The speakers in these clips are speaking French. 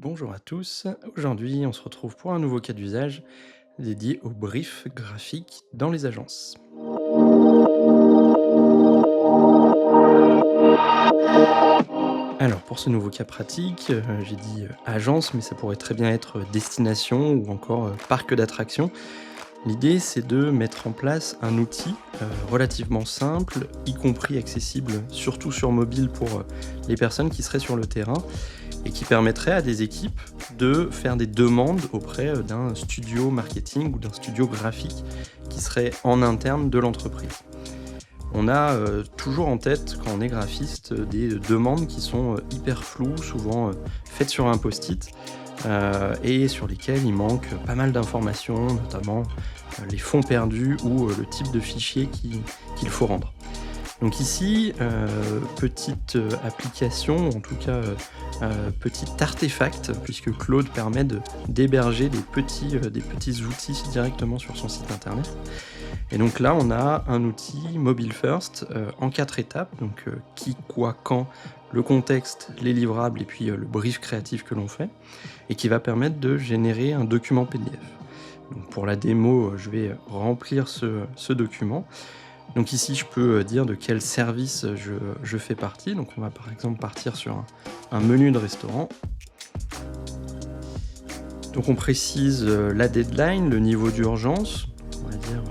Bonjour à tous, aujourd'hui on se retrouve pour un nouveau cas d'usage dédié au brief graphique dans les agences. Alors pour ce nouveau cas pratique, j'ai dit agence mais ça pourrait très bien être destination ou encore parc d'attractions. L'idée c'est de mettre en place un outil relativement simple, y compris accessible surtout sur mobile pour les personnes qui seraient sur le terrain et qui permettrait à des équipes de faire des demandes auprès d'un studio marketing ou d'un studio graphique qui serait en interne de l'entreprise. On a toujours en tête, quand on est graphiste, des demandes qui sont hyper floues, souvent faites sur un post-it, et sur lesquelles il manque pas mal d'informations, notamment les fonds perdus ou le type de fichier qu'il faut rendre. Donc ici, petite application, en tout cas petit artefact, puisque Claude permet d'héberger des petits outils directement sur son site internet. Et donc là, on a un outil mobile first en 4 étapes, donc qui, quoi, quand, le contexte, les livrables et puis le brief créatif que l'on fait, et qui va permettre de générer un document PDF. Donc pour la démo, je vais remplir ce document. Donc ici, je peux dire de quel service je fais partie. Donc on va par exemple partir sur un menu de restaurant. Donc on précise la deadline, le niveau d'urgence, on va dire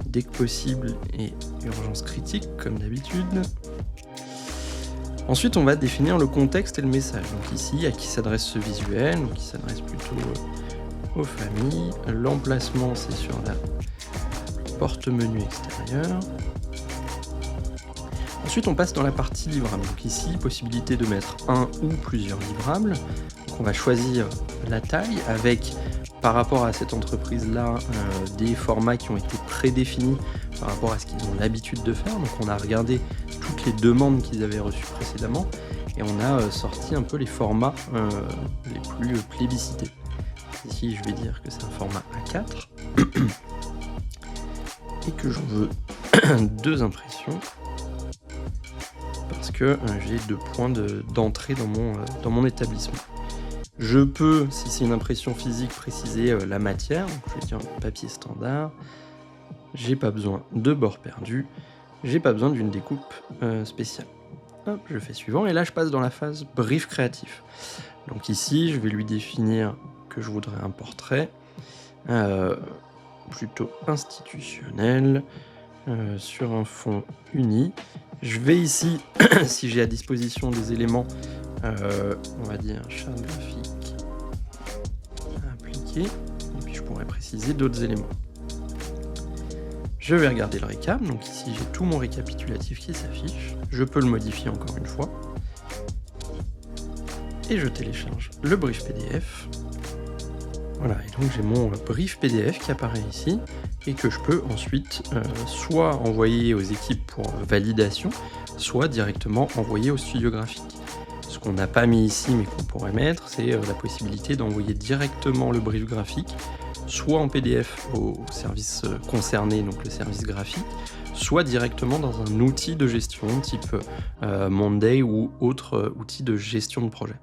dès que possible et urgence critique comme d'habitude. Ensuite, on va définir le contexte et le message. Donc ici, à qui s'adresse ce visuel, donc il s'adresse plutôt aux familles. L'emplacement, c'est sur la porte-menu extérieur. Ensuite, on passe dans la partie livrable. Donc ici, possibilité de mettre un ou plusieurs livrables. Donc on va choisir la taille avec, par rapport à cette entreprise-là, des formats qui ont été prédéfinis par rapport à ce qu'ils ont l'habitude de faire. Donc on a regardé toutes les demandes qu'ils avaient reçues précédemment et on a sorti un peu les formats les plus plébiscités. Ici, je vais dire que c'est un format A4 et que j'en veux 2 impressions parce que j'ai 2 points d'entrée dans mon établissement. Je peux, si c'est une impression physique, préciser la matière. Donc je vais dire papier standard. J'ai pas besoin de bords perdus. J'ai pas besoin d'une découpe spéciale. Hop, je fais suivant et là je passe dans la phase brief créatif. Donc ici, je vais lui définir que je voudrais un portrait plutôt institutionnel sur un fond uni. Je vais ici, si j'ai à disposition des éléments, on va dire charte graphique appliqué, et puis je pourrais préciser d'autres éléments. Je vais regarder le récap, donc ici j'ai tout mon récapitulatif qui s'affiche, je peux le modifier encore une fois, et je télécharge le brief PDF. Voilà, et donc j'ai mon brief PDF qui apparaît ici, et que je peux ensuite soit envoyer aux équipes pour validation, soit directement envoyer au studio graphique. Ce qu'on n'a pas mis ici mais qu'on pourrait mettre, c'est la possibilité d'envoyer directement le brief graphique, soit en PDF au service concerné, donc le service graphique, soit directement dans un outil de gestion type Monday ou autre outil de gestion de projet.